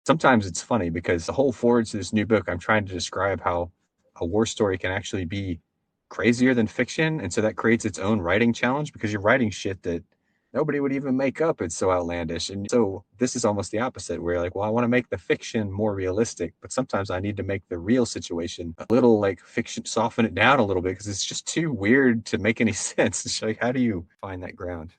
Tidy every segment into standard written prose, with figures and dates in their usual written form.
sometimes it's funny because the whole forward to this new book, I'm trying to describe how a war story can actually be crazier than fiction. And so that creates its own writing challenge because you're writing shit that nobody would even make up. It's so outlandish. And so this is almost the opposite, where you're like, well, I want to make the fiction more realistic, but sometimes I need to make the real situation a little like fiction, soften it down a little bit because it's just too weird to make any sense. It's like, how do you find that ground?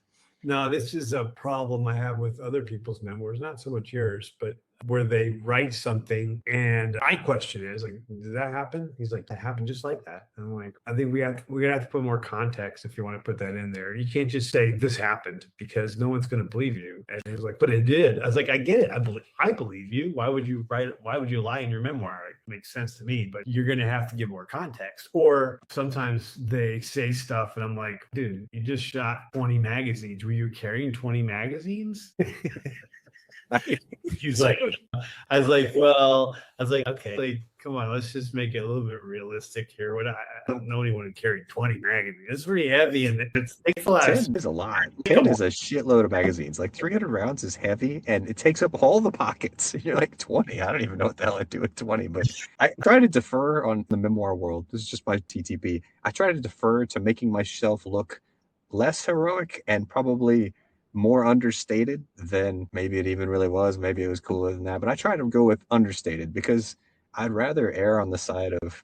No, this is a problem I have with other people's memoirs, not so much yours, but where they write something and I question it. It's like, did that happen? He's like, that happened just like that. And I'm like, I think we're gonna have to put more context if you want to put that in there. You can't just say this happened because no one's gonna believe you. And he was like, but it did. I was like, I get it. I believe you. Why would you write it? Why would you lie in your memoir? It makes sense to me, but you're gonna have to give more context. Or sometimes they say stuff and I'm like, dude, you just shot 20 magazines. Were you carrying 20 magazines? He's like, I was like, well, I was like, okay, like, come on, let's just make it a little bit realistic here. I don't know anyone who carried 20 magazines. It's pretty heavy and it takes a lot of 10 is a lot. 10 is a shitload of magazines. Like 300 rounds is heavy and it takes up all the pockets. You're like 20. I don't even know what the hell I'd do with 20, but I try to defer on the memoir world. This is just my TTP. I try to defer to making myself look less heroic and probably more understated than maybe it even really was. Maybe it was cooler than that. But I try to go with understated because I'd rather err on the side of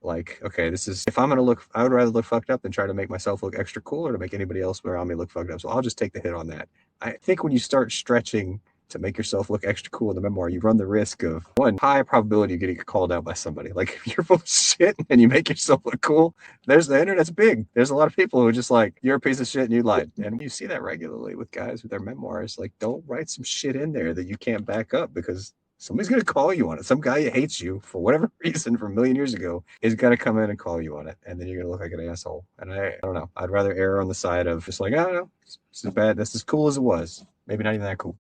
like, okay, this is if I'm gonna look, I would rather look fucked up than try to make myself look extra cool or to make anybody else around me look fucked up. So I'll just take the hit on that. I think when you start stretching to make yourself look extra cool in the memoir, you run the risk of one high probability of getting called out by somebody. Like if you're full of shit and you make yourself look cool, there's the internet's big. There's a lot of people who are just like, you're a piece of shit and you lied. And you see that regularly with guys with their memoirs. Like, don't write some shit in there that you can't back up because somebody's going to call you on it. Some guy who hates you for whatever reason from a million years ago is going to come in and call you on it. And then you're going to look like an asshole. And I don't know. I'd rather err on the side of just like, I don't know. It's as bad. That's as cool as it was. Maybe not even that cool.